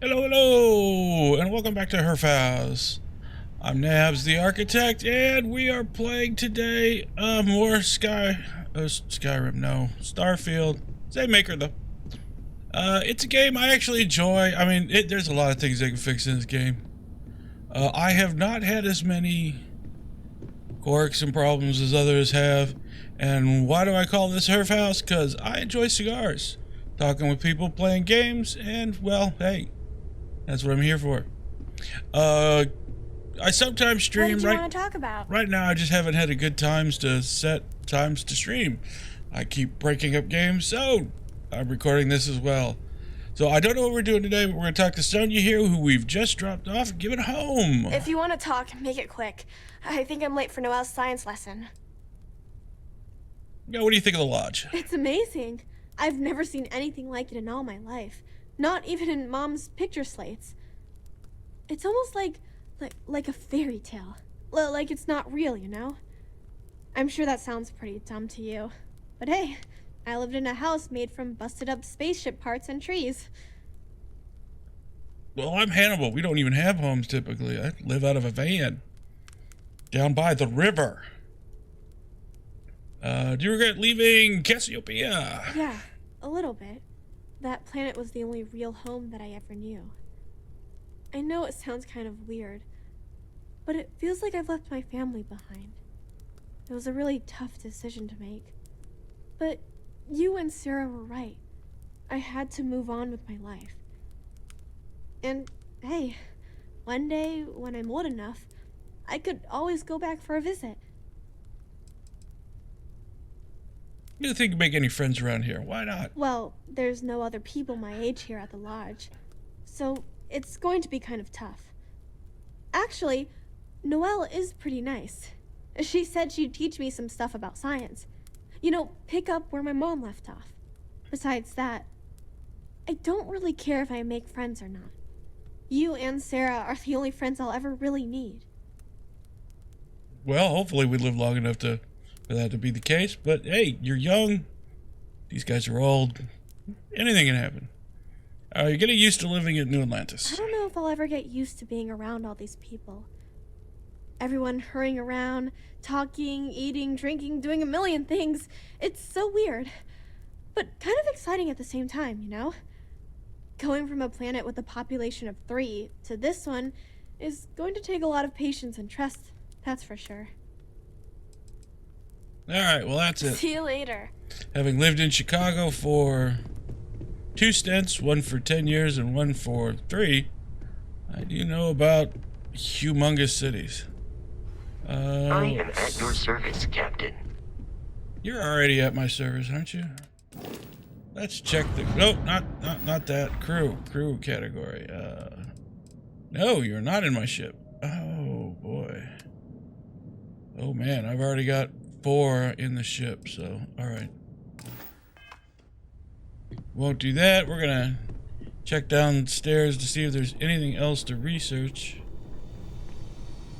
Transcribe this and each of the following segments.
Hello, hello, and welcome back to Herf House. I'm Nabs, the architect, and we are playing today more Skyrim, no, Starfield. Same maker though. It's a game I actually enjoy. I mean, there's a lot of things they can fix in this game. I have not had as many quirks and problems as others have. And why do I call this Herf House? Because I enjoy cigars, talking with people, playing games, and well, hey. That's what I'm here for. I sometimes stream. What did you want to talk about? Right now, I just haven't had a good times to set times to stream. I keep breaking up games, so I'm recording this as well. So I don't know what we're doing today, but we're going to talk to Sonia here, who we've just dropped off and given home. If you want to talk, make it quick. I think I'm late for Noelle's science lesson. Yeah, what do you think of the lodge? It's amazing. I've never seen anything like it in all my life. Not even in Mom's picture slates. It's almost like a fairy tale. Like it's not real, you know? I'm sure that sounds pretty dumb to you. But hey, I lived in a house made from busted up spaceship parts and trees. Well, I'm Hannibal. We don't even have homes typically. I live out of a van. Down by the river. Do you regret leaving Cassiopeia? Yeah, a little bit. That planet was the only real home that I ever knew. I know it sounds kind of weird, but it feels like I've left my family behind. It was a really tough decision to make. But you and Sarah were right. I had to move on with my life. And hey, one day when I'm old enough, I could always go back for a visit. You don't think you make any friends around here? Why not? Well, there's no other people my age here at the lodge, so it's going to be kind of tough. Actually, Noelle is pretty nice. She said she'd teach me some stuff about science. You know, pick up where my mom left off. Besides that, I don't really care if I make friends or not. You and Sarah are the only friends I'll ever really need. Well, hopefully we live long enough for that to be the case, but hey, you're young. These guys are old. Anything can happen. You're getting used to living in New Atlantis. I don't know if I'll ever get used to being around all these people. Everyone hurrying around, talking, eating, drinking, doing a million things. It's so weird, but kind of exciting at the same time, you know? Going from a planet with a population of 3 to this one is going to take a lot of patience and trust, that's for sure. Alright, well that's it. See you later. Having lived in Chicago for 2 stints, one for 10 years and one for 3, I do know about humongous cities. I am at your service, Captain. You're already at my service, aren't you? Let's check the... Nope, not that. Crew category. No, you're not in my ship. Oh, boy. Oh, man, I've already got 4 in the ship, so, alright. Won't do that. We're gonna check downstairs to see if there's anything else to research.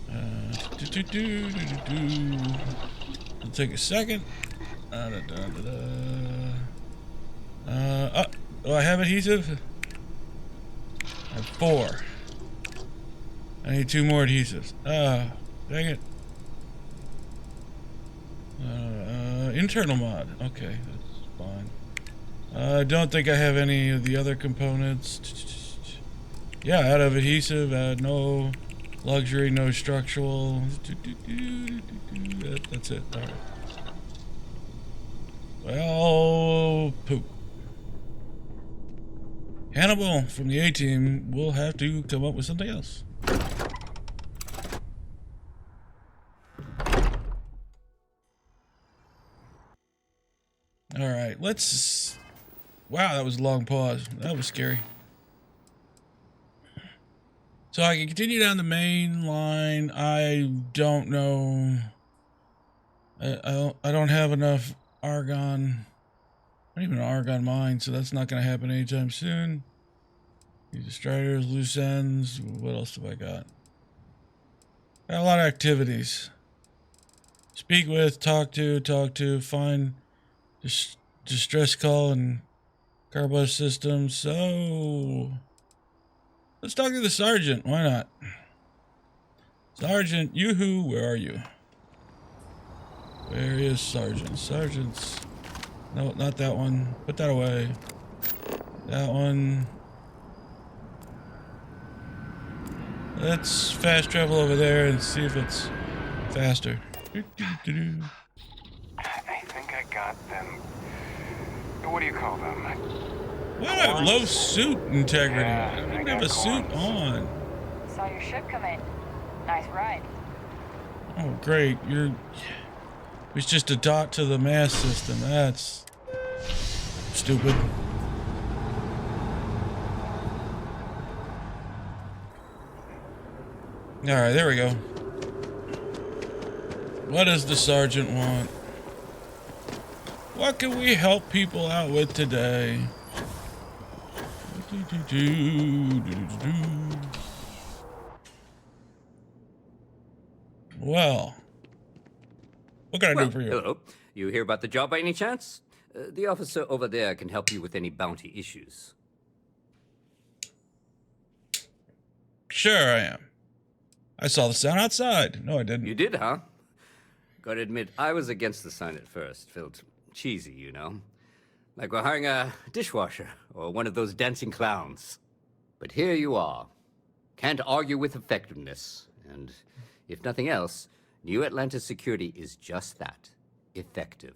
It'll take a second. Oh, I have adhesive? I have 4. I need 2 more adhesives. Dang it. Internal mod. Okay, that's fine. I don't think I have any of the other components. Yeah, out of adhesive, no luxury, no structural. That's it. Alright. Well, poop. Hannibal from the A-Team will have to come up with something else. Alright, let's... Wow, that was a long pause. That was scary. So I can continue down the main line. I don't know. I don't have enough argon. Not even an argon mine, so that's not going to happen anytime soon. These Striders, loose ends. What else have I got? Got a lot of activities. Speak with, talk to, find distress call and carbus system. So Let's talk to the sergeant. Why not? Sergeant, yoo-hoo, where are you? Where is Sergeant? Sergeant's... No, not that one. Put that away. That one. Let's fast travel over there and see if it's faster. I think I got them. What do you call them? Why do I have low suit integrity? Yeah, I don't I even got have a suit corns. on. Saw your ship come in. Nice ride. Oh, great. It's just a dot to the mass system. That's stupid. Alright, there we go. What does the sergeant want? What can we help people out with today? Well, what can I do for you? Hello. You hear about the job by any chance? The officer over there can help you with any bounty issues. Sure I am. I saw the sign outside. No, I didn't. You did, huh? Gotta admit, I was against the sign at first. Felt cheesy, you know? Like we're hiring a dishwasher or one of those dancing clowns. But here you are. Can't argue with effectiveness. And if nothing else, New Atlantis security is just that. Effective.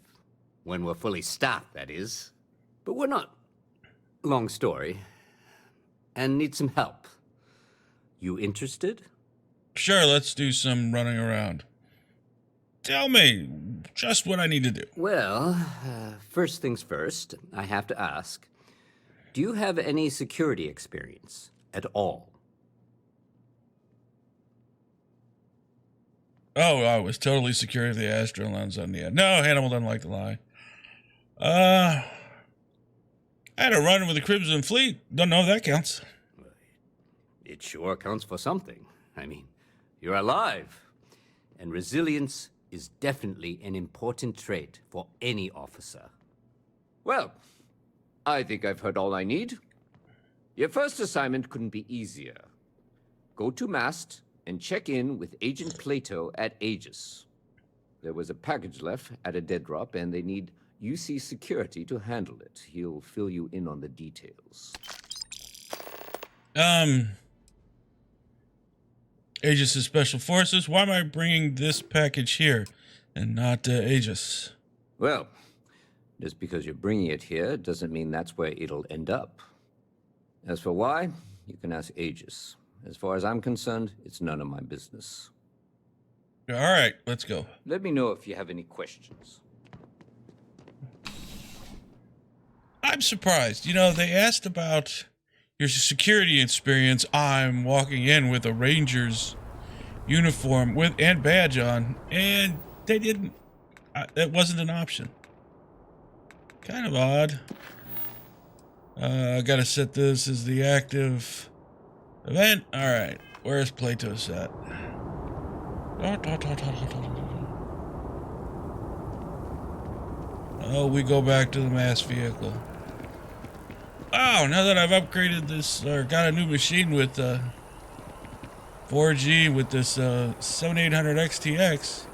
When we're fully staffed, that is. But we're not. Long story. And need some help. You interested? Sure, let's do some running around. Tell me just what I need to do. Well, first things first, I have to ask. Do you have any security experience at all? Oh, I was totally secure of the Astro lens on the end. No, Hannibal doesn't like to lie. I had a run with the Crimson Fleet. Don't know if that counts. It sure counts for something. I mean, you're alive. And resilience is definitely an important trait for any officer. Well, I think I've heard all I need. Your first assignment couldn't be easier. Go to Mast and check in with Agent Plato at Aegis. There was a package left at a dead drop, and they need UC security to handle it. He'll fill you in on the details. Aegis' Special Forces. Why am I bringing this package here and not Aegis? Well, just because you're bringing it here doesn't mean that's where it'll end up. As for why, you can ask Aegis. As far as I'm concerned, it's none of my business. All right, let's go. Let me know if you have any questions. I'm surprised. You know, they asked about your security experience. I'm walking in with a Ranger's uniform and badge on, and they didn't. That wasn't an option. Kind of odd. I gotta set this as the active event. All right, where's Plato set? Oh, we go back to the mass vehicle. Wow, now that I've upgraded this, or got a new machine with 4G with this 7800 XTX,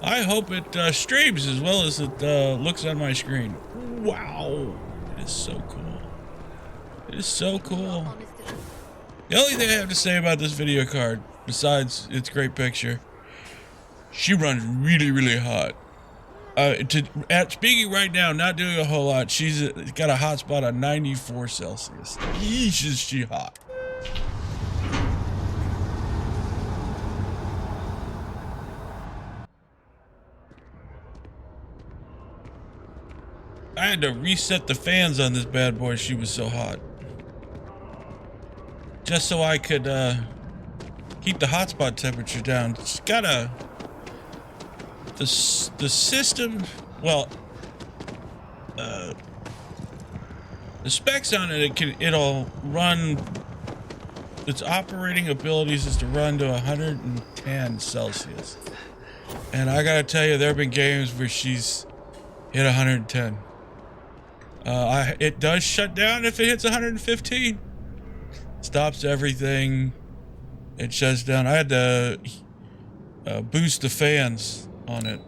I hope it streams as well as it looks on my screen. Wow, it is so cool. It is so cool. The only thing I have to say about this video card, besides its great picture, she runs really, really hot. Speaking right now, not doing a whole lot. She's got a hot spot on 94 Celsius. Yeesh, is she hot. I had to reset the fans on this bad boy. She was so hot. Just so I could keep the hotspot temperature down. It's got a... The system, well, the specs on it, it'll run, its operating abilities is to run to 110 Celsius. And I gotta tell you, there have been games where she's hit 110. It does shut down if it hits 115. stops everything. It shuts down. I had to boost the fans on it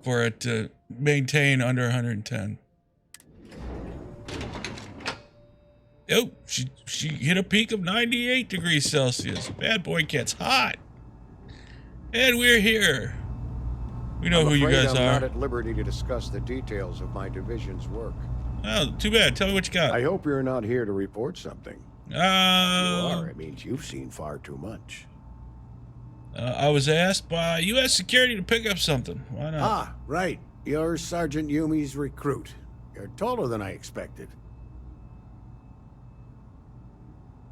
for it to maintain under 110. Oh, she hit a peak of 98 degrees Celsius. Bad boy gets hot. And we're here. We know who you guys I'm are. not at liberty to discuss the details of my division's work. Oh, too bad. Tell me what you got. I hope you're not here to report something. If you are, it means you've seen far too much. I was asked by U.S. security to pick up something. Why not? Ah, right. You're Sergeant Yumi's recruit. You're taller than I expected.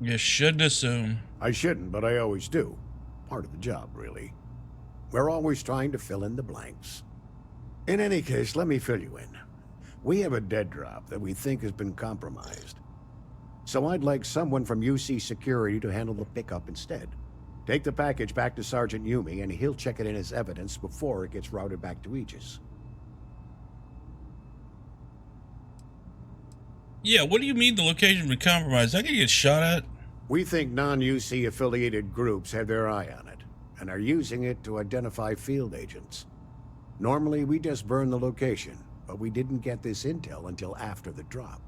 You shouldn't assume. I shouldn't, but I always do. Part of the job, really. We're always trying to fill in the blanks. In any case, let me fill you in. We have a dead drop that we think has been compromised. So I'd like someone from UC Security to handle the pickup instead. Take the package back to Sergeant Yumi, and he'll check it in as evidence before it gets routed back to Aegis. Yeah, what do you mean the location been compromised? I could get shot at. We think non-UC affiliated groups have their eye on it, and are using it to identify field agents. Normally, we just burn the location, but we didn't get this intel until after the drop.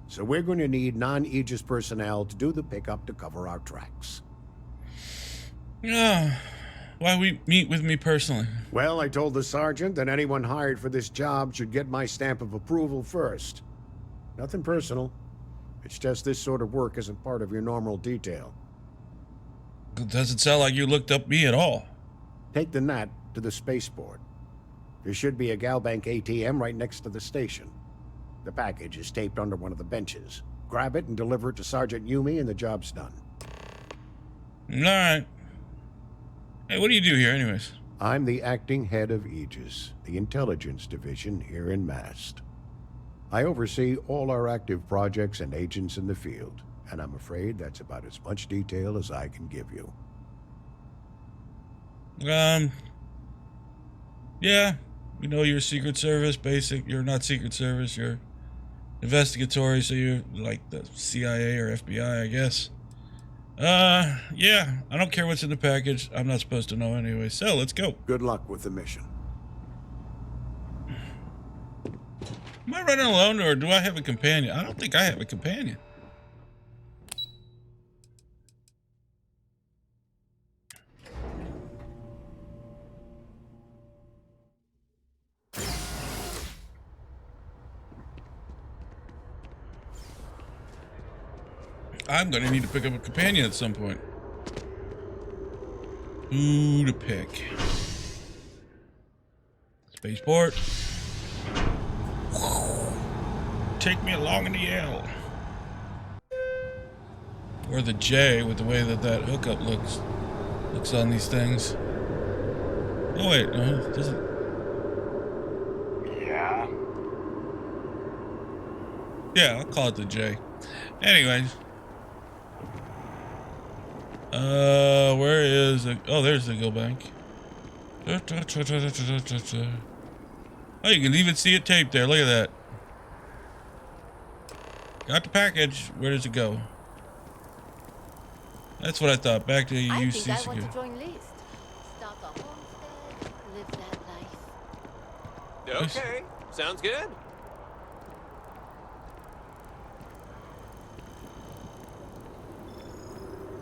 So we're going to need non-Aegis personnel to do the pickup to cover our tracks. Yeah. Why we meet with me personally? Well, I told the sergeant that anyone hired for this job should get my stamp of approval first. Nothing personal. It's just this sort of work isn't part of your normal detail. It doesn't sound like you looked up me at all. Take the Nat to the spaceport. There should be a Galbank ATM right next to the station. The package is taped under one of the benches. Grab it and deliver it to Sergeant Yumi and the job's done. Alright. Hey, what do you do here anyways? I'm the acting head of Aegis, the intelligence division here in Mast. I oversee all our active projects and agents in the field, and I'm afraid that's about as much detail as I can give you. Yeah, we know you're Secret Service, basic. You're not Secret Service, you're investigatory, so you're like the CIA or FBI, I guess. Yeah, I don't care what's in the package. I'm not supposed to know anyway, so let's go. Good luck with the mission. Am I running alone, or do I have a companion? I don't think I have a companion. I'm gonna need to pick up a companion at some point. Who to pick? Spaceport. Take me along in the L. Or the J, with the way that that hookup looks on these things. Oh wait, no, it doesn't. Yeah? Yeah, I'll call it the J. Anyways. Where is it? Oh, there's the go bank. Oh, you can even see it taped there. Look at that. Got the package. Where does it go? That's what I thought. Back to UC I security. want to join list. Start a homestead, live that life. Okay, sounds good.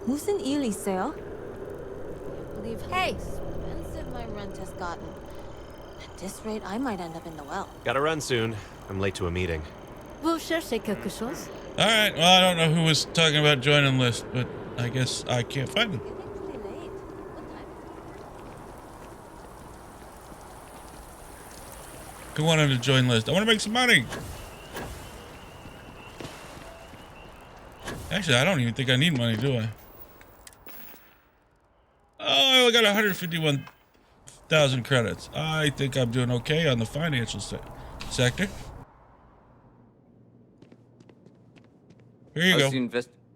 무슨 일 있어요? Leave hey, expensive my rent has gotten. At this rate, I might end up in the well. Gotta run soon. I'm late to a meeting. Vous cherchez quelque chose? Alright, well, I don't know who was talking about joining list, but I guess I can't find them. Getting pretty late. What time? Who wanted to join list? I want to make some money. Actually, I don't even think I need money, do I? Oh, I only got 151,000 credits. I think I'm doing okay on the financial sector. Here you go.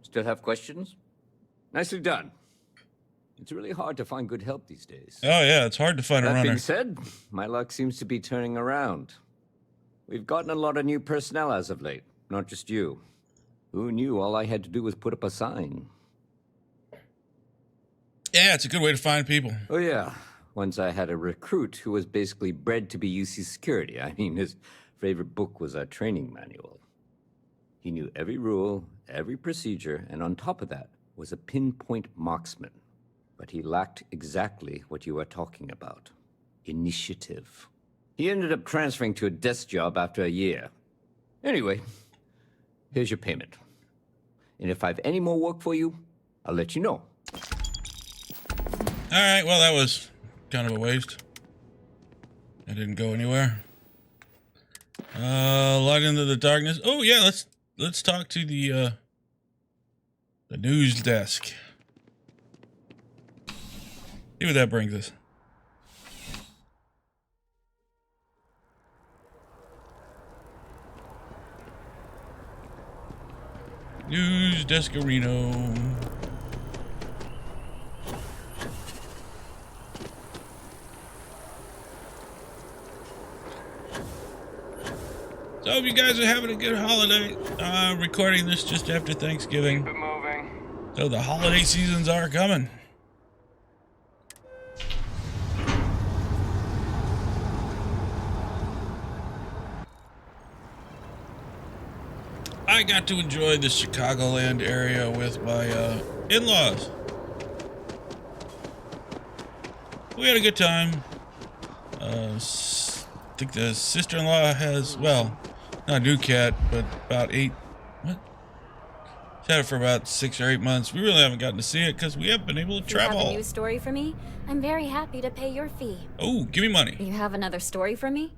Still have questions? Nicely done. It's really hard to find good help these days. Oh yeah, it's hard to find a That runner. being said, my luck seems to be turning around. We've gotten a lot of new personnel as of late, not just you. Who knew all I had to do was put up a sign? Yeah, it's a good way to find people. Oh, yeah. Once I had a recruit who was basically bred to be UC security. I mean, his favorite book was our training manual. He knew every rule, every procedure, and on top of that was a pinpoint marksman. But he lacked exactly what you are talking about. Initiative. He ended up transferring to a desk job after a year. Anyway, here's your payment. And if I have any more work for you, I'll let you know. All right, well, that was kind of a waste. I didn't go anywhere. Light into the darkness. Oh yeah, let's talk to the news desk. See what that brings us. News Descarino. So I hope you guys are having a good holiday. I'm recording this just after Thanksgiving. Keep it moving. So the holiday seasons are coming. I got to enjoy the Chicagoland area with my in-laws. We had a good time. I think the sister-in-law has, well, not a new cat, but about 8. What? She had it for about 6 or 8 months. We really haven't gotten to see it because we haven't been able to travel. You have a new story for me? I'm very happy to pay your fee. Oh, give me money. You have another story for me?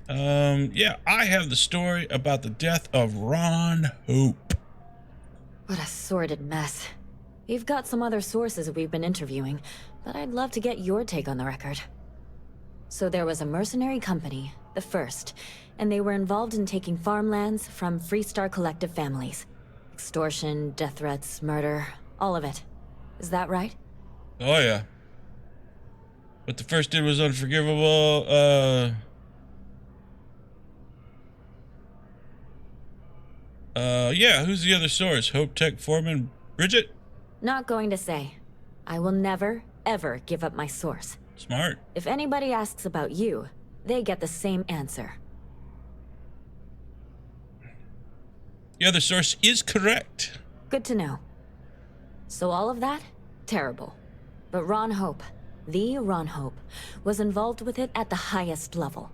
Yeah, I have the story about the death of Ron Hope. What a sordid mess. We've got some other sources we've been interviewing, but I'd love to get your take on the record. So there was a mercenary company, the First, and they were involved in taking farmlands from Freestar Collective families. Extortion, death threats, murder, all of it. Is that right? Oh, yeah. What the First did was unforgivable. Yeah, who's the other source? Hope Tech foreman Bridget? Not going to say. I will never, ever give up my source. Smart. If anybody asks about you, they get the same answer. The other source is correct. Good to know. So all of that? Terrible. But Ron Hope, the Ron Hope, was involved with it at the highest level.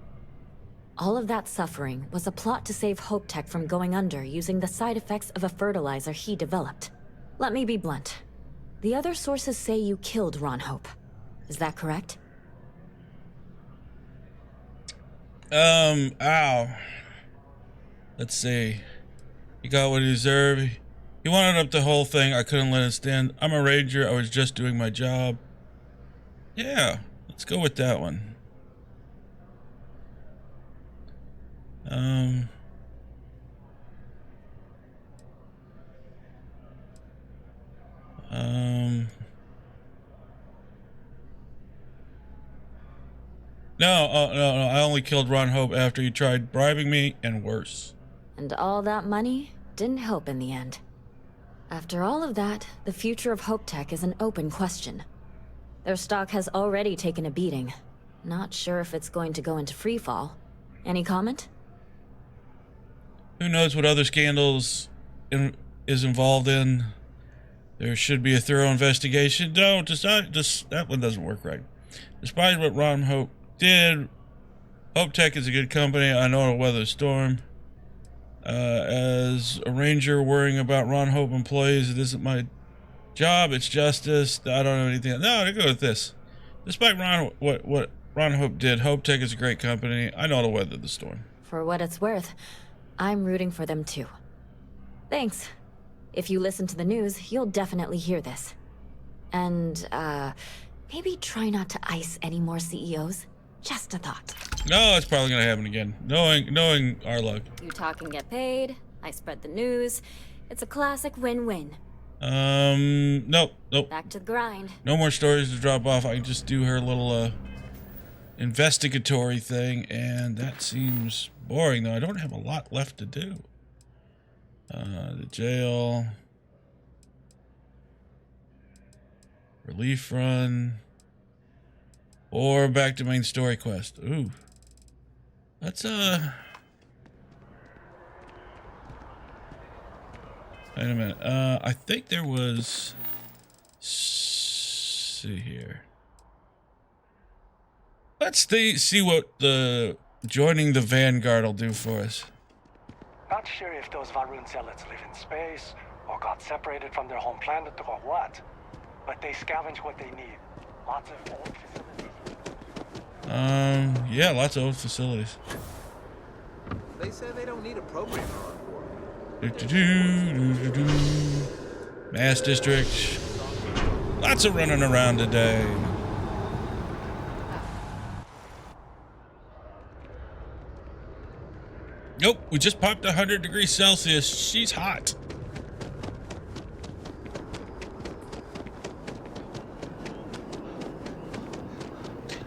All of that suffering was a plot to save Hope Tech from going under using the side effects of a fertilizer he developed. Let me be blunt. The other sources say you killed Ron Hope. Is that correct? Ow. Let's see. He got what he deserved. He wanted up the whole thing. I couldn't let it stand. I'm a ranger. I was just doing my job. Yeah, let's go with that one. No, I only killed Ron Hope after he tried bribing me and worse. And all that money didn't help in the end. After all of that, the future of Hope Tech is an open question. Their stock has already taken a beating. Not sure if it's going to go into freefall. Any comment? Who knows what other scandals is involved in? There should be a thorough investigation. No, just that one doesn't work right. Despite what Ron Hope did, Hope Tech is a good company. I know it'll weather the storm. As a ranger worrying about Ron Hope employees, it isn't my job. It's justice. I don't know anything. No, I go with this. Despite what Ron Hope did, Hope Tech is a great company. I know it'll weather the storm. For what it's worth, I'm rooting for them too. Thanks. If you listen to the news, you'll definitely hear this. And, maybe try not to ice any more CEOs. Just a thought. No, it's probably gonna happen again. Knowing our luck. You talk and get paid. I spread the news. It's a classic win-win. Nope. Back to the grind. No more stories to drop off. I can just do her little, investigatory thing, and that seems boring, though. I don't have a lot left to do. The jail. Relief run. Or back to main story quest. Ooh. Let's, wait a minute. I think there was... see here. Let's see what the joining the Vanguard will do for us. Not sure if those Varun zealots live in space, or got separated from their home planet, or what. But they scavenge what they need. Lots of old facilities. Yeah, lots of old facilities. They say they don't need a programmer on board. Mass District. Lots of running around today. Nope, we just popped 100 degrees Celsius. She's hot.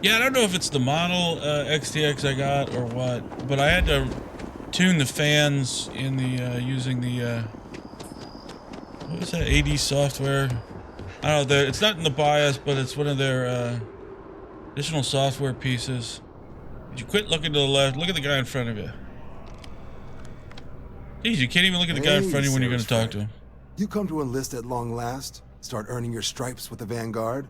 Yeah, I don't know if it's the model XTX I got or what, but I had to tune the fans in the using the what was that, AD software? I don't know, it's not in the BIOS, but it's one of their additional software pieces. Did you quit looking to the left? Look at the guy in front of you. Jeez, you can't even look at the guy in front of you when you're going to talk to him. You come to enlist at long last? Start earning your stripes with the Vanguard?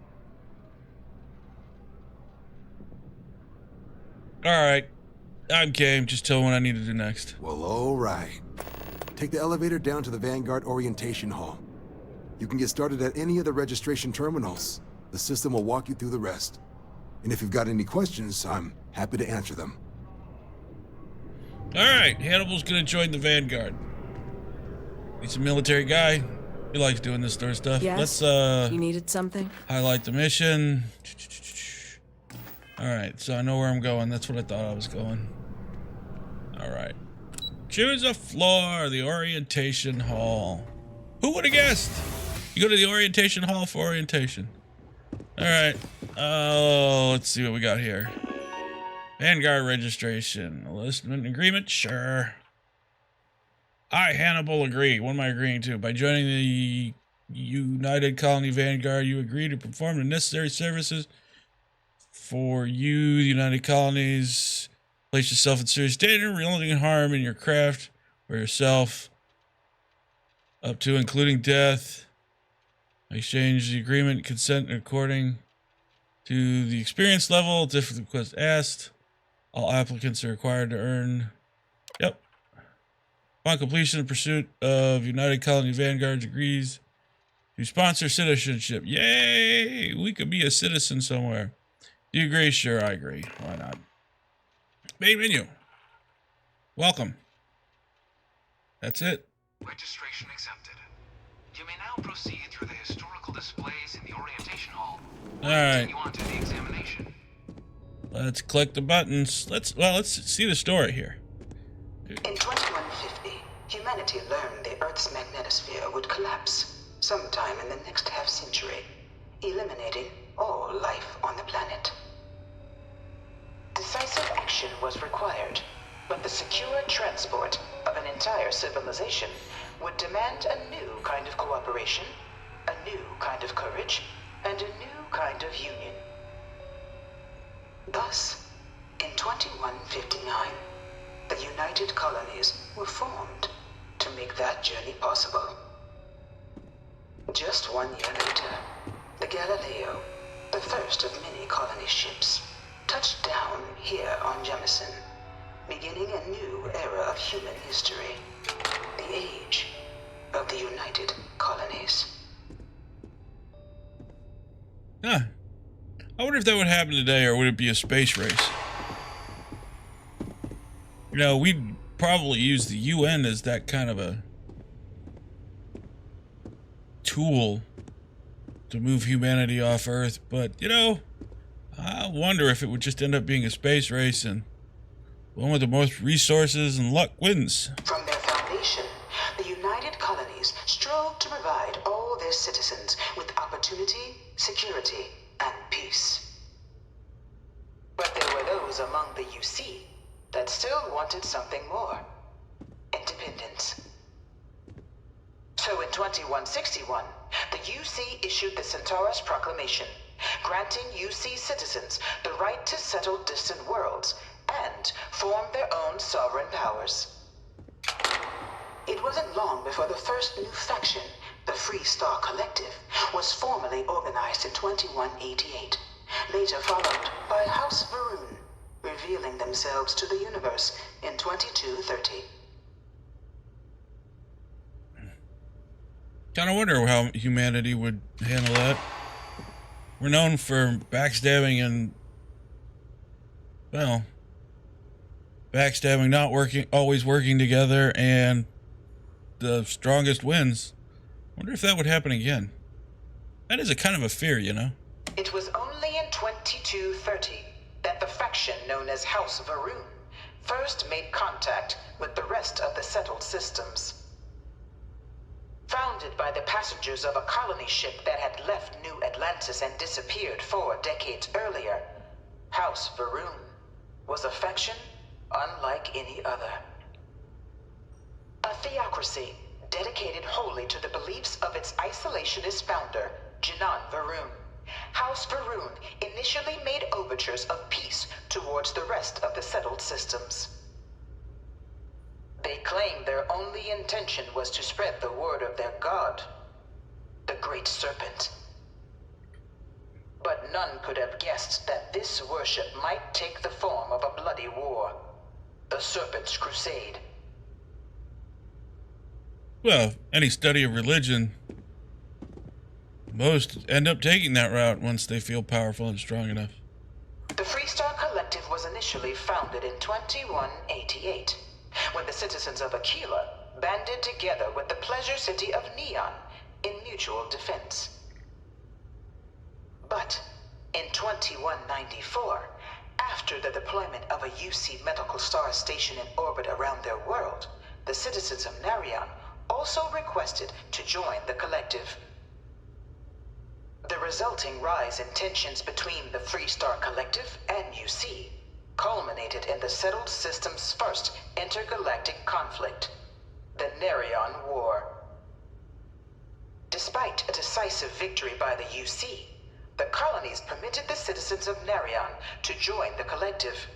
Alright. I'm game. Just tell me what I need to do next. Well, alright. Take the elevator down to the Vanguard Orientation Hall. You can get started at any of the registration terminals. The system will walk you through the rest. And if you've got any questions, I'm happy to answer them. Alright, Hannibal's gonna join the Vanguard. He's a military guy. He likes doing this sort of stuff. Yes? Let's You needed something? highlight the mission. Alright, so I know where I'm going. That's what I thought I was going. Alright. Choose a floor, the Orientation Hall. Who would have guessed? You go to the Orientation Hall for orientation. Alright. Oh, let's see what we got here. Vanguard registration. Enlistment agreement? Sure. I, Hannibal, agree. What am I agreeing to? By joining the United Colony Vanguard, you agree to perform the necessary services for you, the United Colonies. Place yourself in serious danger, resulting in harm in your craft or yourself, up to including death. Exchange the agreement, consent according to the experience level, different request asked. All applicants are required to earn. Yep. Upon completion and pursuit of United Colony Vanguard agrees to sponsor citizenship. Yay! We could be a citizen somewhere. Do you agree? Sure, I agree. Why not? Main menu. Welcome. That's it. Registration accepted. You may now proceed through the historical displays in the orientation hall. Alright. Continue on to the examination. Let's click the buttons. Let's see the story here. In 2150, humanity learned the Earth's magnetosphere would collapse sometime in the next half-century, eliminating all life on the planet. Decisive action was required, but the secure transport of an entire civilization would demand a new kind of cooperation, a new kind of courage, and a new kind of union. Thus, in 2159, the United Colonies were formed to make that journey possible. Just 1 year later, the Galileo, the first of many colony ships, touched down here on Jemison, beginning a new era of human history, the age of the United Colonies. Huh. I wonder if that would happen today, or would it be a space race? You know, we'd probably use the UN as that kind of a tool to move humanity off Earth, but, you know, I wonder if it would just end up being a space race and the one with the most resources and luck wins. From their foundation, the United Colonies strove to provide all their citizens with opportunity, security, and peace. But there were those among the UC that still wanted something more. Independence. So in 2161, the UC issued the Centaurus Proclamation, granting UC citizens the right to settle distant worlds and form their own sovereign powers. It wasn't long before the first new faction, the Free Star Collective, was formally organized in 2188, later followed by House Varun, revealing themselves to the universe in 2230. Kind of wonder how humanity would handle that. We're known for backstabbing and, well, backstabbing, not working, always working together, and the strongest wins. Wonder if that would happen again. That is a kind of a fear, you know? It was only in 2230 that the faction known as House Varun first made contact with the rest of the settled systems. Founded by the passengers of a colony ship that had left New Atlantis and disappeared 4 decades earlier, House Varun was a faction unlike any other. A theocracy dedicated wholly to the beliefs of its isolationist founder, Jinan Varun. House Varun initially made overtures of peace towards the rest of the settled systems. They claimed their only intention was to spread the word of their god, the Great Serpent. But none could have guessed that this worship might take the form of a bloody war, the Serpent's Crusade. Well, any study of religion, most end up taking that route once they feel powerful and strong enough. The Freestar Collective was initially founded in 2188, when the citizens of Aquila banded together with the pleasure city of Neon in mutual defense. But in 2194, after the deployment of a UC medical star station in orbit around their world, the citizens of Narion also requested to join the collective. The resulting rise in tensions between the Freestar Collective and UC culminated in the settled system's first intergalactic conflict, the Narion War. Despite a decisive victory by the UC, the colonies permitted the citizens of Narion to join the collective,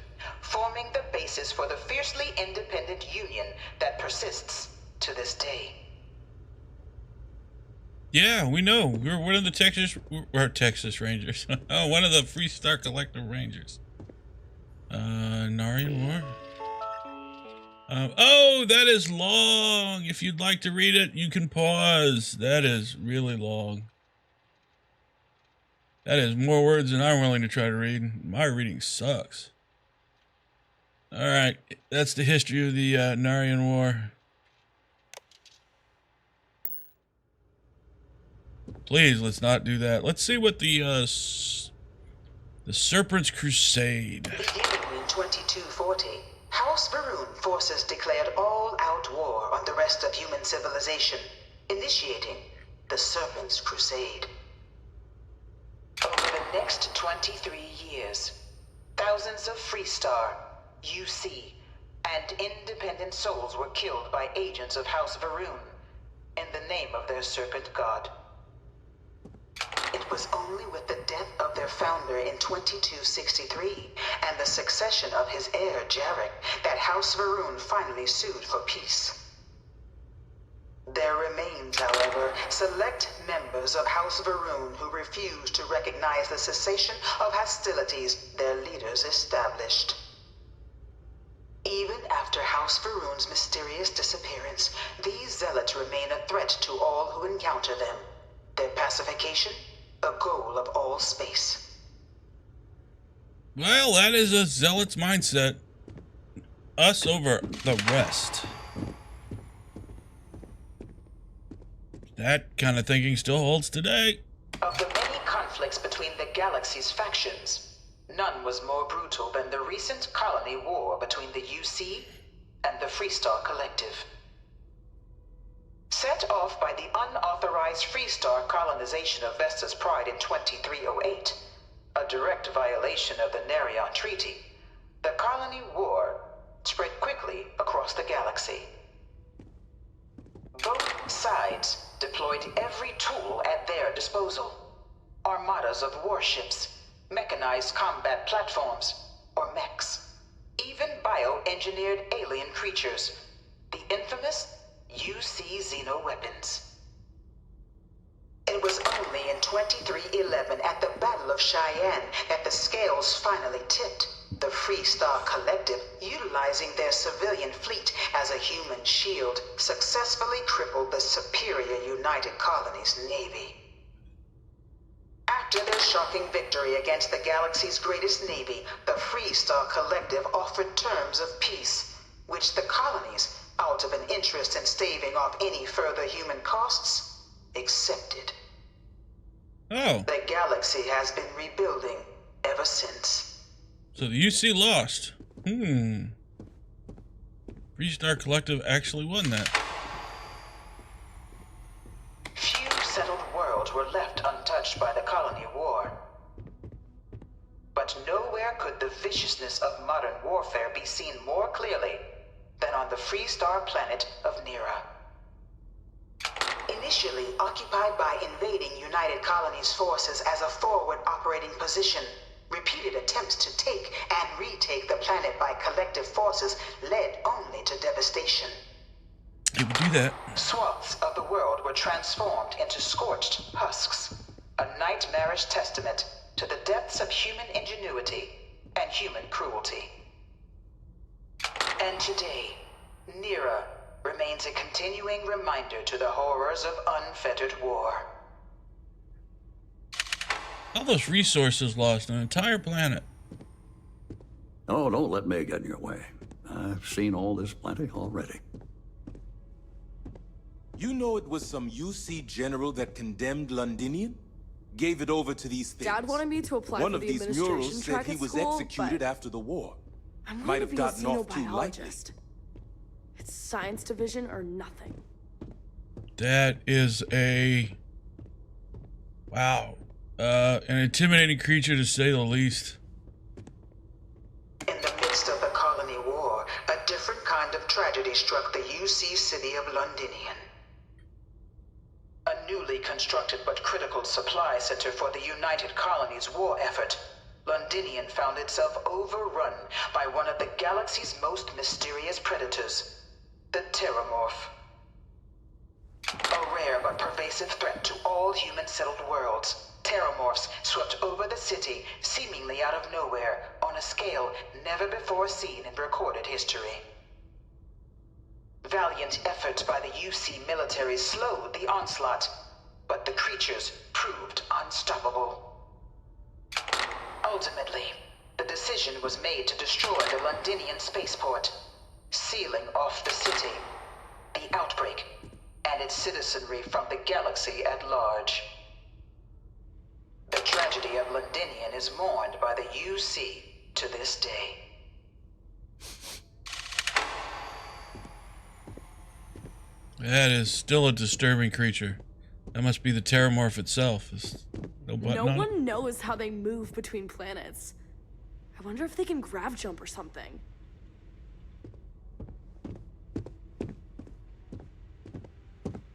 forming the basis for the fiercely independent union that persists to this day. Yeah, we know. We're one of the Texas Rangers. Oh, one of the Freestar Collective Rangers. Narion War. Oh, that is long. If you'd like to read it, you can pause. That is really long. That is more words than I'm willing to try to read. My reading sucks. All right, that's the history of the Narion War. Please, let's not do that. Let's see what the Serpent's Crusade. Beginning in 2240, House Varun forces declared all-out war on the rest of human civilization, initiating the Serpent's Crusade. Over the next 23 years, thousands of Freestar, UC, and independent souls were killed by agents of House Varun in the name of their serpent god. It was only with the death of their founder in 2263 and the succession of his heir, Jarek, that House Varun finally sued for peace. There remains, however, select members of House Varun who refuse to recognize the cessation of hostilities their leaders established. Even after House Varun's mysterious disappearance, these zealots remain a threat to all who encounter them. Their pacification, a goal of all space. Well, that is a zealot's mindset. Us over the rest. That kind of thinking still holds today. Of the many conflicts between the galaxy's factions, none was more brutal than the recent colony war between the UC and the Freestar Collective. Set off by the unauthorized Freestar colonization of Vesta's Pride in 2308, a direct violation of the Narion Treaty, the colony war spread quickly across the galaxy. Both sides deployed every tool at their disposal. Armadas of warships, mechanized combat platforms, or mechs. Even bio-engineered alien creatures. The infamous UC xeno-weapons. It was only in 2311 at the Battle of Cheyenne that the scales finally tipped. The Freestar Collective, utilizing their civilian fleet as a human shield, successfully crippled the superior United Colonies Navy. After their shocking victory against the galaxy's greatest navy, the Freestar Collective offered terms of peace, which the colonies, out of an interest in staving off any further human costs, accepted. Oh. The galaxy has been rebuilding ever since. So the UC lost. Freestar Collective actually won that. Few settled worlds were left untouched by the colony war. But nowhere could the viciousness of modern warfare be seen more clearly than on the Freestar planet of Nera. Initially occupied by invading United Colonies forces as a forward operating position, repeated attempts to take and retake the planet by collective forces led only to devastation. It would do that. Swaths of the world were transformed into scorched husks, a nightmarish testament to the depths of human ingenuity and human cruelty. And today, Nera remains a continuing reminder to the horrors of unfettered war. All those resources lost, an entire planet. Oh, don't let me get in your way. I've seen all this plenty already. You know it was some UC general that condemned Londinian? Gave it over to these things. Dad wanted me to apply One for of the these administration murals said track he at was school, executed but after the war. I'm Might going have to be a gotten off too lightly. xenobiologist. It's science division or nothing. That is a... wow. An intimidating creature to say the least. In the midst of the colony war, a different kind of tragedy struck the UC city of Londinian. A newly constructed but critical supply center for the United Colonies' war effort, Londinian found itself overrun by one of the galaxy's most mysterious predators, the Terramorph. A rare but pervasive threat to all human-settled worlds, Terramorphs swept over the city, seemingly out of nowhere, on a scale never before seen in recorded history. Valiant efforts by the UC military slowed the onslaught, but the creatures proved unstoppable. Ultimately, the decision was made to destroy the Londinian spaceport, sealing off the city, the outbreak, and its citizenry from the galaxy at large. The tragedy of Londinian is mourned by the UC to this day. That is still a disturbing creature. That must be the Terramorph itself. No one knows how they move between planets. I wonder if they can grav jump or something.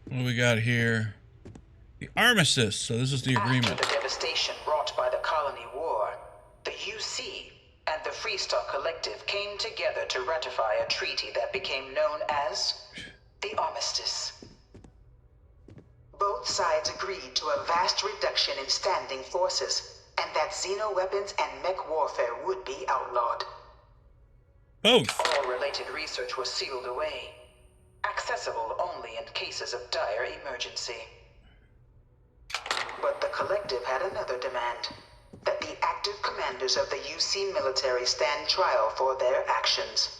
What do we got here? The armistice. So this is the agreement. After the devastation wrought by the colony war, the UC and the Freestar Collective came together to ratify a treaty that became known as the Armistice. Both sides agreed to a vast reduction in standing forces, and that xeno-weapons and mech warfare would be outlawed. Both. All related research was sealed away, accessible only in cases of dire emergency. But the Collective had another demand, that the active commanders of the UC military stand trial for their actions.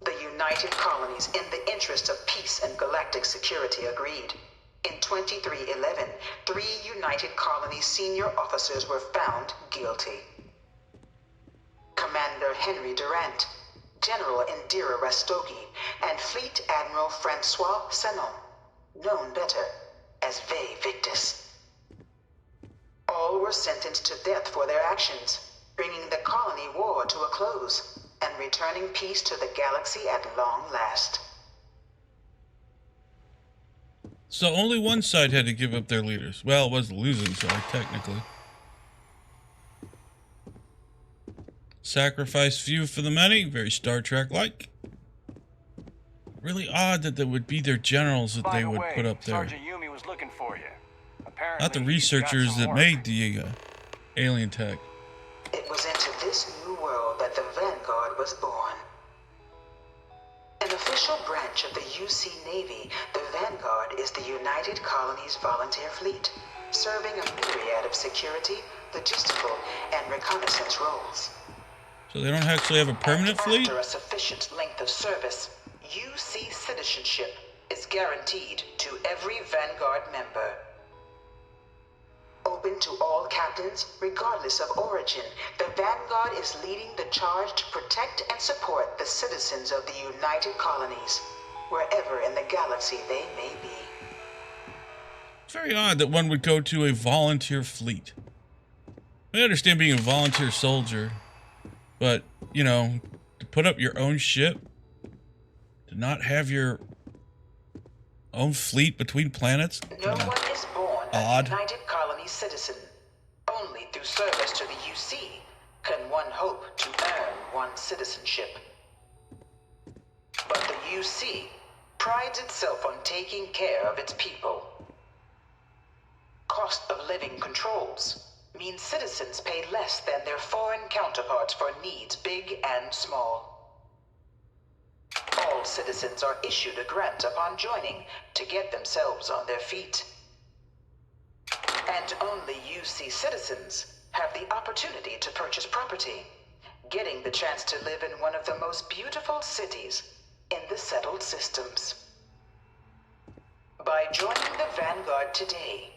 The United Colonies, in the interest of peace and galactic security, agreed. In 2311, 3 United Colonies senior officers were found guilty. Commander Henry Durant, General Indira Rastogi, and Fleet Admiral Francois Sanon, known better as Ve Victus. All were sentenced to death for their actions, bringing the colony war to a close and returning peace to the galaxy at long last. So only one side had to give up their leaders. Well, it was the losing side, technically. Sacrifice few for the many. Very Star Trek-like. Really odd that there would be their generals that they would put up there. Sergeant Yumi was looking for you. Apparently, Not the researchers that made the alien tech. It was into this new world that the Vanguard was born. An official branch of the UC Navy, the Vanguard is the United Colonies Volunteer Fleet, serving a myriad of security, logistical, and reconnaissance roles. So they don't actually have a permanent fleet? After a sufficient length of service, UC citizenship is guaranteed to every Vanguard member. Open to all captains, regardless of origin, the Vanguard is leading the charge to protect and support the citizens of the United Colonies, wherever in the galaxy they may be. It's very odd that one would go to a volunteer fleet. I understand being a volunteer soldier, but, you know, to put up your own ship, to not have your own fleet between planets? No one is born a United Colonies citizen. Only through service to the UC can one hope to earn one's citizenship. But the UC prides itself on taking care of its people. Cost of living controls means citizens pay less than their foreign counterparts for needs big and small. All citizens are issued a grant upon joining to get themselves on their feet. And only UC citizens have the opportunity to purchase property, getting the chance to live in one of the most beautiful cities in the settled systems. By joining the Vanguard today,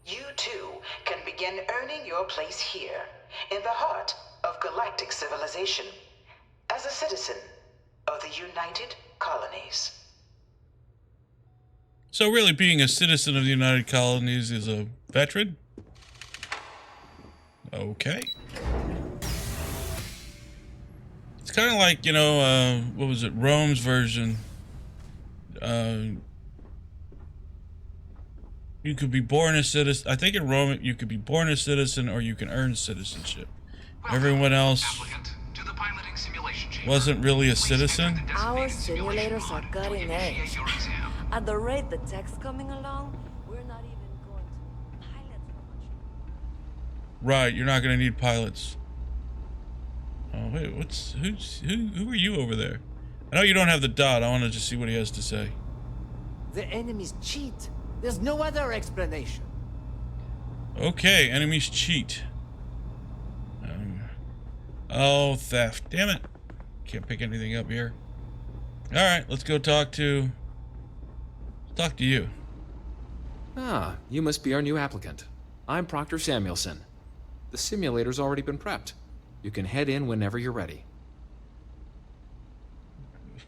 you too can begin earning your place here, in the heart of galactic civilization, as a citizen of the United Colonies. So really being a citizen of the United Colonies is a veteran? Okay. It's kind of like, you know, what was it, Rome's version. You could be born a citizen. I think in Rome you could be born a citizen or you can earn citizenship. Everyone else wasn't really a citizen. Our simulators are cutting edge. At the rate the tech's coming along, we're not even going to pilot much. Right, you're not going to need pilots. Oh wait, who are you over there? I know you don't have the dot. I want to just see what he has to say. The enemies cheat. There's no other explanation. Okay, enemies cheat. Oh, theft. Damn it. Can't pick anything up here. Alright, let's go talk to you. Ah, you must be our new applicant. I'm Proctor Samuelson. The simulator's already been prepped. You can head in whenever you're ready.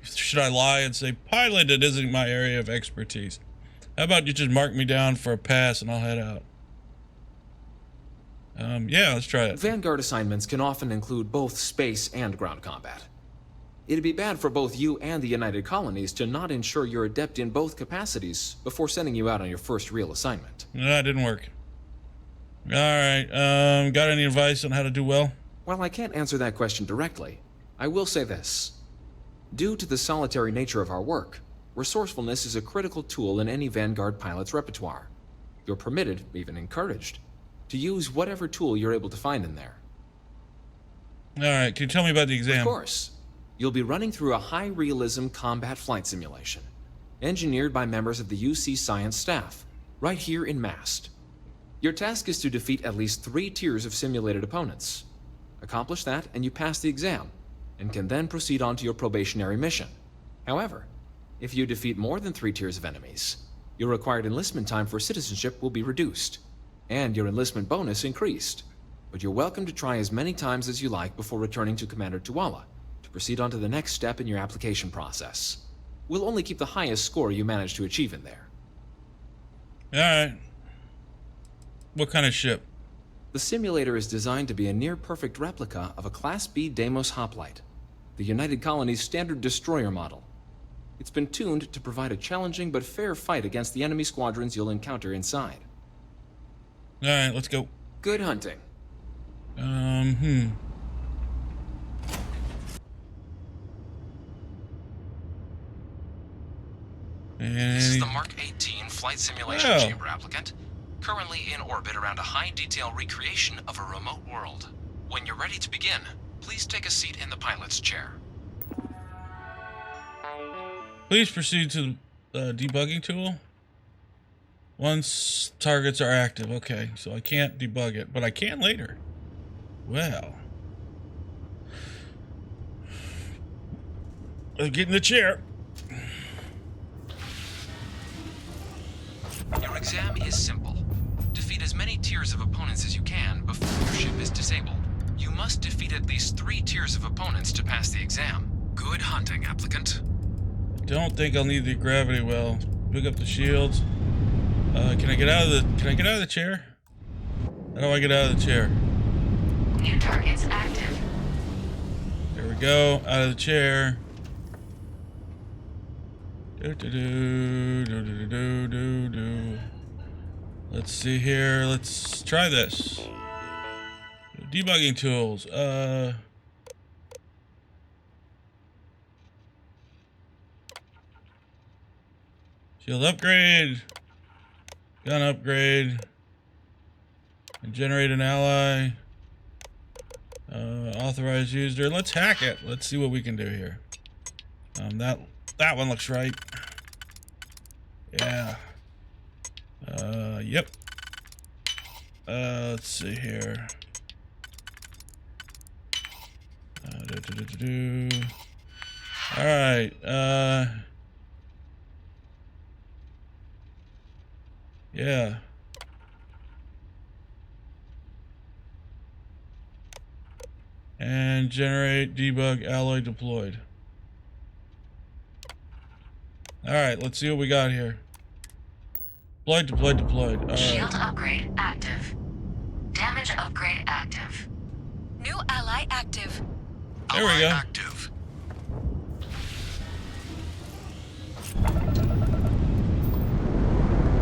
Should I lie and say, pilot, it isn't my area of expertise? How about you just mark me down for a pass and I'll head out? Yeah, let's try it. Vanguard assignments can often include both space and ground combat. It'd be bad for both you and the United Colonies to not ensure you're adept in both capacities before sending you out on your first real assignment. No, that didn't work. Alright, got any advice on how to do well? While I can't answer that question directly, I will say this. Due to the solitary nature of our work, resourcefulness is a critical tool in any Vanguard pilot's repertoire. You're permitted, even encouraged, to use whatever tool you're able to find in there. Alright, can you tell me about the exam? Of course. You'll be running through a high-realism combat flight simulation, engineered by members of the UC science staff, right here in Mast. Your task is to defeat at least 3 tiers of simulated opponents. Accomplish that, and you pass the exam, and can then proceed on to your probationary mission. However, if you defeat more than 3 tiers of enemies, your required enlistment time for citizenship will be reduced, and your enlistment bonus increased. But you're welcome to try as many times as you like before returning to Commander Tuala to proceed on to the next step in your application process. We'll only keep the highest score you manage to achieve in there. Alright. What kind of ship? The simulator is designed to be a near-perfect replica of a Class B Deimos hoplite, the United Colony's standard destroyer model. It's been tuned to provide a challenging but fair fight against the enemy squadrons you'll encounter inside. Alright, let's go. Good hunting. This is the Mark 18 flight simulation chamber, applicant. Currently in orbit around a high-detail recreation of a remote world. When you're ready to begin, please take a seat in the pilot's chair. Please proceed to the debugging tool. Once targets are active. Okay, so I can't debug it, but I can later. Well. Let's get in the chair. Your exam is simple. Defeat as many tiers of opponents as you can before your ship is disabled. You must defeat at least 3 tiers of opponents to pass the exam. Good hunting, applicant. Don't think I'll need the gravity well. Pick up the shields. Can I get out of the chair? How do I get out of the chair? New targets active. There we go. Out of the chair. Let's see here. Let's try this. Debugging tools. Shield upgrade. Gun upgrade. And generate an ally. Authorize user. Let's hack it. Let's see what we can do here. That one looks right. Yeah. Yep. Let's see here. All right. Yeah. And generate debug alloy deployed. All right, let's see what we got here. Deployed. All right. Shield upgrade active. Damage upgrade active. New ally active. There we go. Active.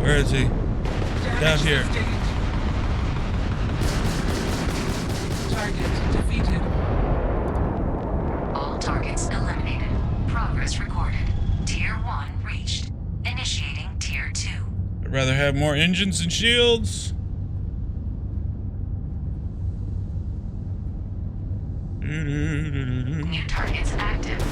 Where is he? Down here. Target defeated. All targets eliminated. Progress recorded. Tier 1 reached. Initiating Tier 2. I'd rather have more engines and shields. New targets active.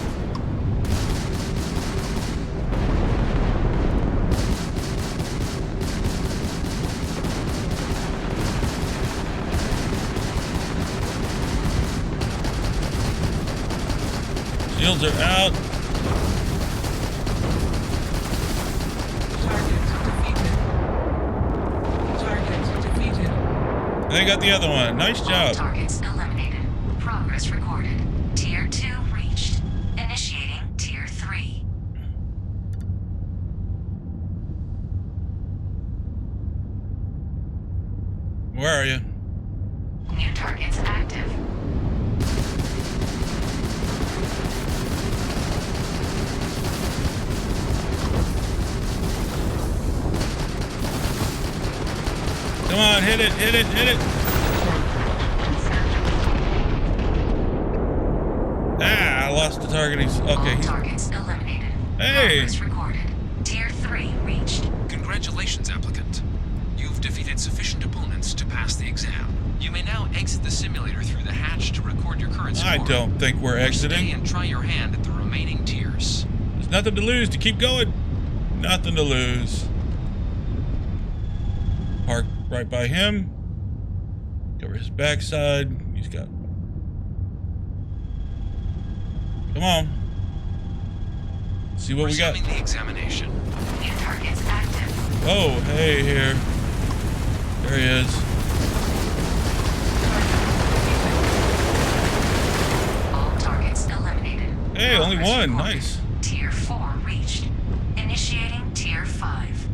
Shields are out. Target defeated. They got the other one. Nice job. Targets eliminated. Progress recorded. Tier 2 reached. Initiating Tier 3. Where are you? New targets active. Come on, hit it. Ah, I lost the target. Okay. All targets eliminated. Hey. Progress recorded. Tier 3 reached. Congratulations, applicant. You've defeated sufficient opponents to pass the exam. You may now exit the simulator through the hatch to record your current score. I don't think we're exiting. Stay and try your hand at the remaining tiers. There's nothing to lose. To keep going. Nothing to lose. Park right by him. Cover his backside. He's got. Come on. See what we got. Resuming the examination. New targets active. Oh, hey here. There he is. All targets eliminated. Hey, only Progress one. recorded. Nice. Tier 4 reached. Initiating Tier 5.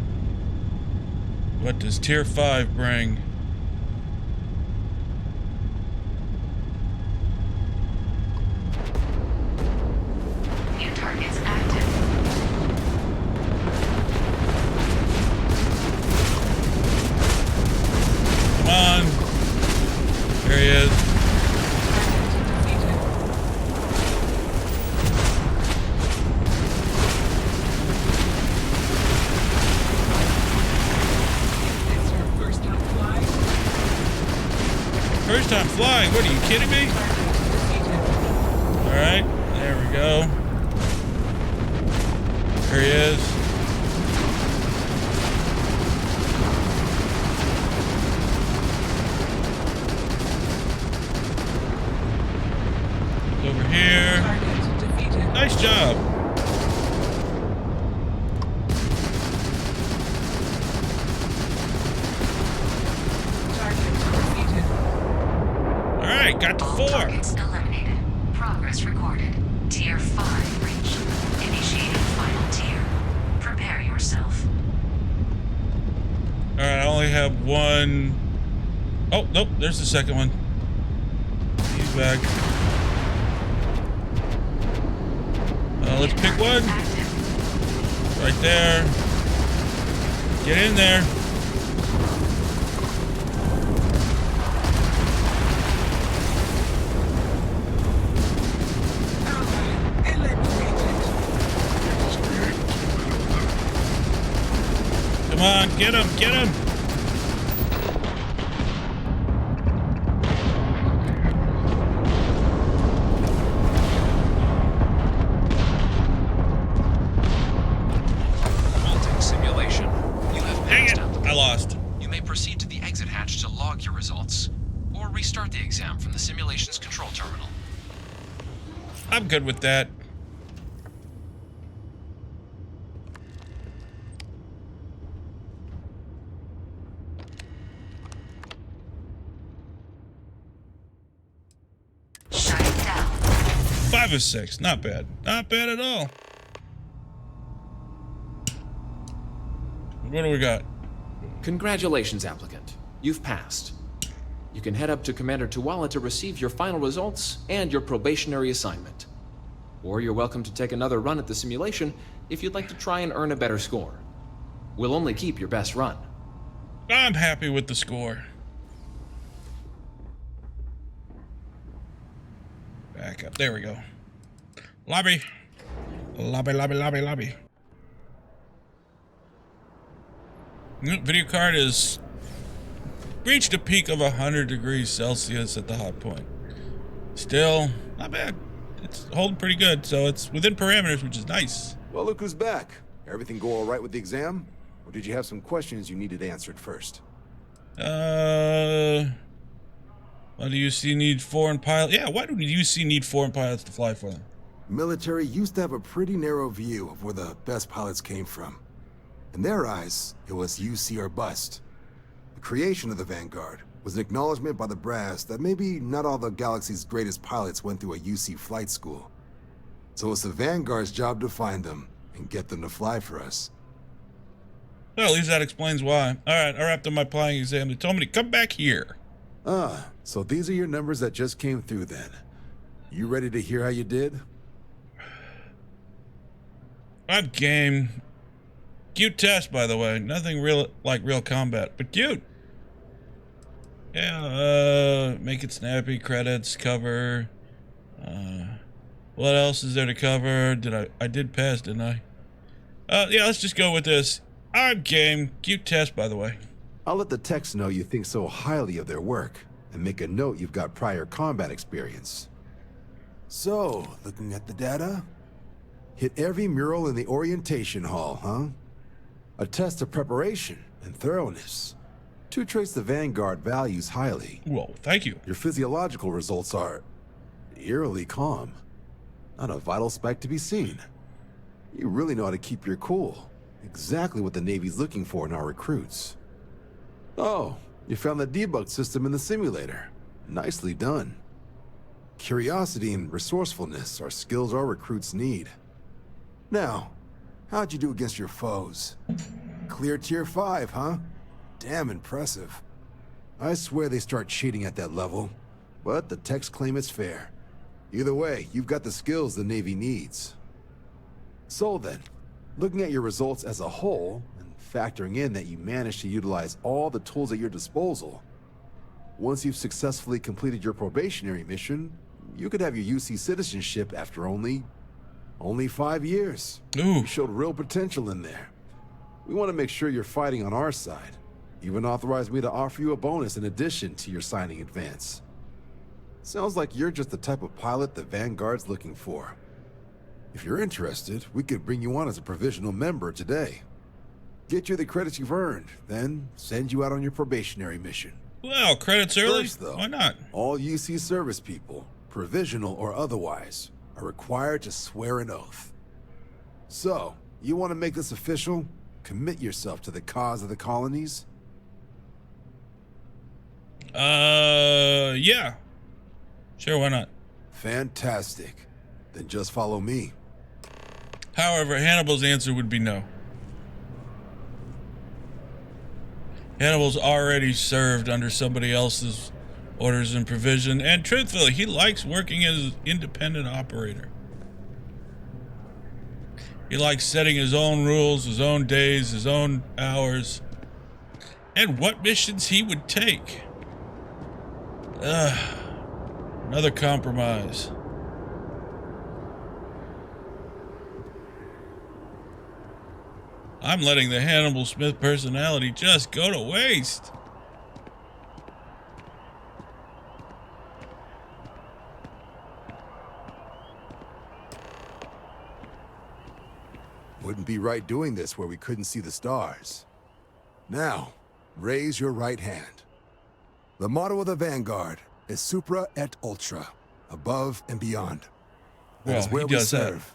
What does Tier 5 bring? New targets active. There he is. First time flying? What, are you kidding me? Alright, there we go. There he is. Over here. Nice job. Alright, got to 4. Targets eliminated. Progress recorded. Tier 5 reached. Initiating final tier. Prepare yourself. Alright, I only have 1. Oh, nope, there's the second one. He's back. Let's pick one. Right there. Get in there. Come on, get him, get him. Simulation. You have passed. Dang it, I lost. You may proceed to the exit hatch to log your results, or restart the exam from the simulation's control terminal. I'm good with that. Shut it down. 5 of 6, not bad. Not bad at all. What do we got? Congratulations, applicant. You've passed. You can head up to Commander Tuwala to receive your final results and your probationary assignment. Or you're welcome to take another run at the simulation if you'd like to try and earn a better score. We'll only keep your best run. I'm happy with the score. Back up. There we go. Lobby. Lobby, lobby, lobby, lobby. Video card is reached a peak of 100 degrees Celsius at the hot point. Still, not bad. It's holding pretty good, so it's within parameters, which is nice. Well, look who's back. Everything go all right with the exam? Or did you have some questions you needed answered first? Why do UC need foreign pilots? Yeah, why do UC need foreign pilots to fly for them? Military used to have a pretty narrow view of where the best pilots came from. In their eyes, it was UC or bust. The creation of the Vanguard was an acknowledgement by the brass that maybe not all the galaxy's greatest pilots went through a UC flight school. So it's the Vanguard's job to find them and get them to fly for us. Well, at least that explains why. Alright, I wrapped up my flying exam. They told me to come back here. Ah, so these are your numbers that just came through then. You ready to hear how you did? I'm game. Cute test, by the way. Nothing real like real combat, but cute. Yeah, make it snappy. Credits, cover. What else is there to cover? I did pass, didn't I? Yeah, let's just go with this. I'm game. Cute test, by the way. I'll let the techs know you think so highly of their work, and make a note you've got prior combat experience. So, looking at the data? Hit every mural in the orientation hall, huh? A test of preparation and thoroughness. 2 traits the Vanguard values highly. Whoa, thank you. Your physiological results are eerily calm. Not a vital spike to be seen. You really know how to keep your cool. Exactly what the Navy's looking for in our recruits. Oh, you found the debug system in the simulator. Nicely done. Curiosity and resourcefulness are skills our recruits need. Now, how'd you do against your foes? Clear tier 5, huh? Damn impressive. I swear they start cheating at that level, but the techs claim it's fair. Either way, you've got the skills the Navy needs. So then, looking at your results as a whole, and factoring in that you managed to utilize all the tools at your disposal, Once you've successfully completed your probationary mission, you could have your UC citizenship after only 5 years. Ooh. You showed real potential in there. We want to make sure you're fighting on our side. Even authorized me to offer you a bonus in addition to your signing advance. Sounds like you're just the type of pilot the Vanguard's looking for. If you're interested, we could bring you on as a provisional member today. Get you the credits you've earned, then send you out on your probationary mission. Well, credits early? First, though, why not? All UC service people, provisional or otherwise, are required to swear an oath. So, you want to make this official? Commit yourself to the cause of the colonies? Yeah. Sure, why not? Fantastic. Then just follow me. However, Hannibal's answer would be no. Hannibal's already served under somebody else's orders and provision, and truthfully, he likes working as an independent operator. He likes setting his own rules, his own days, his own hours, and what missions he would take. Another compromise. I'm letting the Hannibal Smith personality just go to waste. Wouldn't be right doing this where we couldn't see the stars. Now, raise your right hand. The motto of the Vanguard is Supra et Ultra, above and beyond. That is where we serve,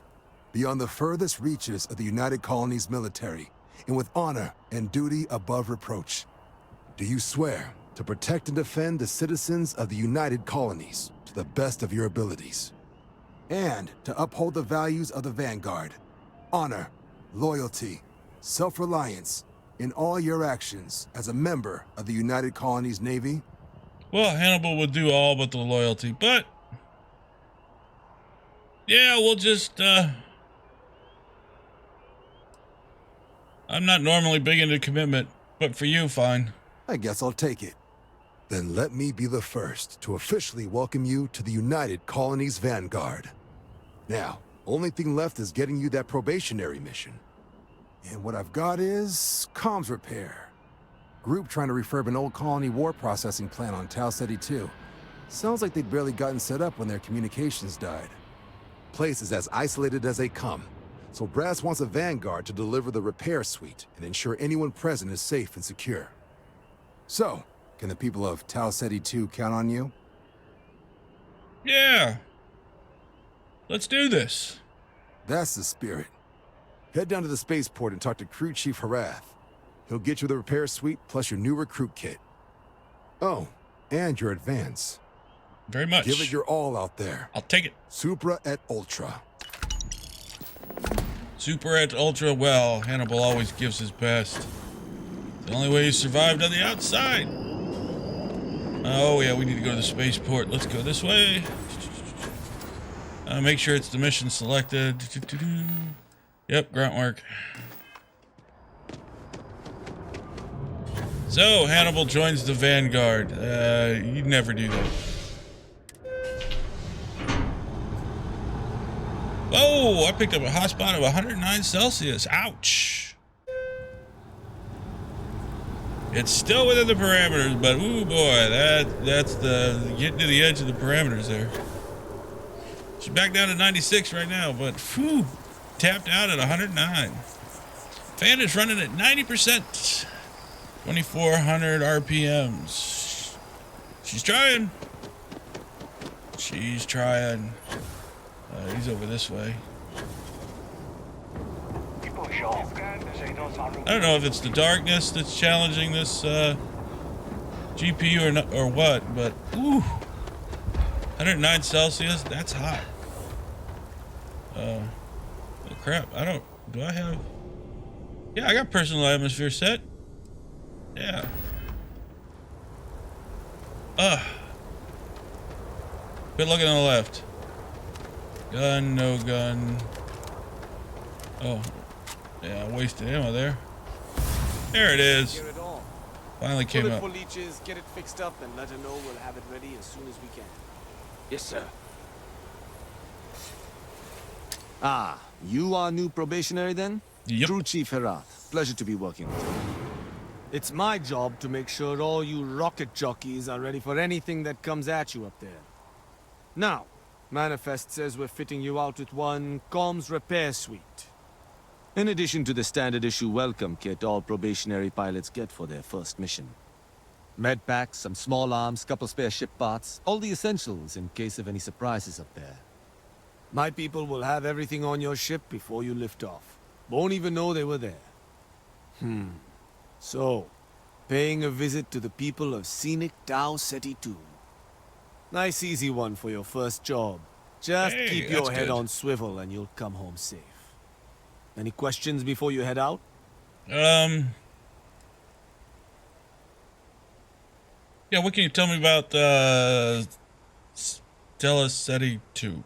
beyond the furthest reaches of the United Colonies military, and with honor and duty above reproach. Do you swear to protect and defend the citizens of the United Colonies to the best of your abilities, and to uphold the values of the Vanguard, honor, loyalty, self-reliance, in all your actions as a member of the United Colonies Navy? Well, Hannibal would do all but the loyalty, but yeah, we'll just, I'm not normally big into commitment, but for you, fine. I guess I'll take it. Then let me be the first to officially welcome you to the United Colonies Vanguard. Now, only thing left is getting you that probationary mission. And what I've got is comms repair. Group trying to refurb an old colony war processing plant on Tau Ceti 2. Sounds like they'd barely gotten set up when their communications died. Place is as isolated as they come, so Brass wants a Vanguard to deliver the repair suite and ensure anyone present is safe and secure. So, can the people of Tau Ceti 2 count on you? Yeah. Let's do this. That's the spirit. Head down to the spaceport and talk to Crew Chief Harath. He'll get you the repair suite plus your new recruit kit. Oh, and your advance. Very much. Give it your all out there. I'll take it. Supra et Ultra. Super et Ultra. Well, Hannibal always gives his best. The only way he survived on the outside. Oh yeah, we need to go to the spaceport. Let's go this way. Make sure it's the mission selected. Yep, grunt work. So, Hannibal joins the Vanguard. You'd never do that. Whoa, I picked up a hot spot of 109 Celsius. Ouch. It's still within the parameters, but ooh boy, that's the getting to the edge of the parameters there. She's back down to 96 right now, but whew, tapped out at 109. Fan is running at 90%. 2,400 RPMs. She's trying. She's trying. He's over this way. I don't know if it's the darkness that's challenging this GPU or not, or what, but ooh, 109 Celsius. That's hot. Oh crap! Do I have? Yeah, I got personal atmosphere set. Yeah. Quit looking on the left. Gun, no gun. Oh. Yeah, I wasted ammo there. There it is. Finally came Bullet up. for leeches, get it fixed up, and let her know we'll have it ready as soon as we can. Yes, sir. Ah, you are new probationary then? Yep. True Chief Herath. Pleasure to be working with you. It's my job to make sure all you rocket jockeys are ready for anything that comes at you up there. Now, Manifest says we're fitting you out with one comms repair suite. In addition to the standard issue welcome kit all probationary pilots get for their first mission. Med packs, some small arms, couple spare ship parts, all the essentials in case of any surprises up there. My people will have everything on your ship before you lift off. Won't even know they were there. So, paying a visit to the people of scenic Tau Ceti 2. Nice easy one for your first job. Just Hey, keep your that's head good. on swivel and you'll come home safe. Any questions before you head out? Yeah, what can you tell me about Stella Ceti 2?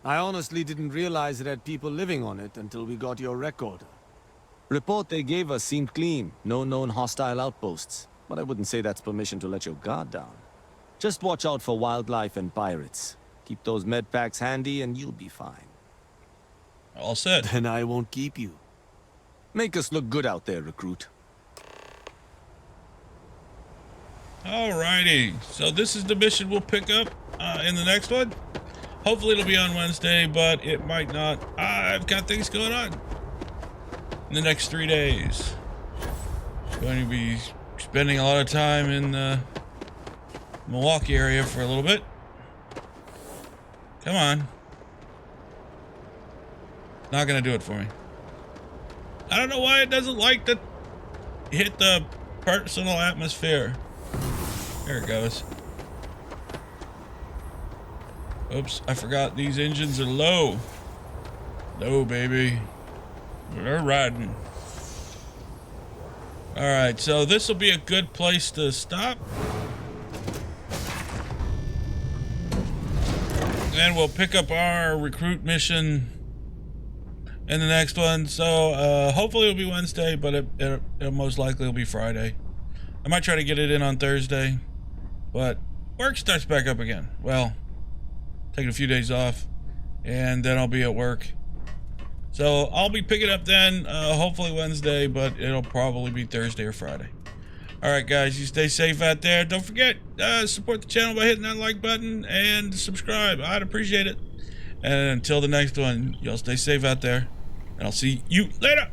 I honestly didn't realize it had people living on it until we got your recorder. Report they gave us seemed clean, no known hostile outposts. But I wouldn't say that's permission to let your guard down. Just watch out for wildlife and pirates. Keep those med packs handy and you'll be fine. All set. Then I won't keep you. Make us look good out there, recruit. Alrighty, so this is the mission we'll pick up in the next one. Hopefully it'll be on Wednesday, but it might not. I've got things going on in the next 3 days. Going to be spending a lot of time in the Milwaukee area for a little bit. Come on. Not gonna do it for me. I don't know why it doesn't like to hit the personal atmosphere. There it goes. Oops, I forgot these engines are low. Low, baby. They're riding. Alright, so this will be a good place to stop. And we'll pick up our recruit mission in the next one. So hopefully it'll be Wednesday, but it'll most likely will be Friday. I might try to get it in on Thursday, but work starts back up again. Well, taking a few days off, and then I'll be at work. So I'll be picking up then, hopefully Wednesday, but it'll probably be Thursday or Friday. Alright guys, you stay safe out there. Don't forget, support the channel by hitting that like button and subscribe. I'd appreciate it. And until the next one, y'all stay safe out there. And I'll see you later.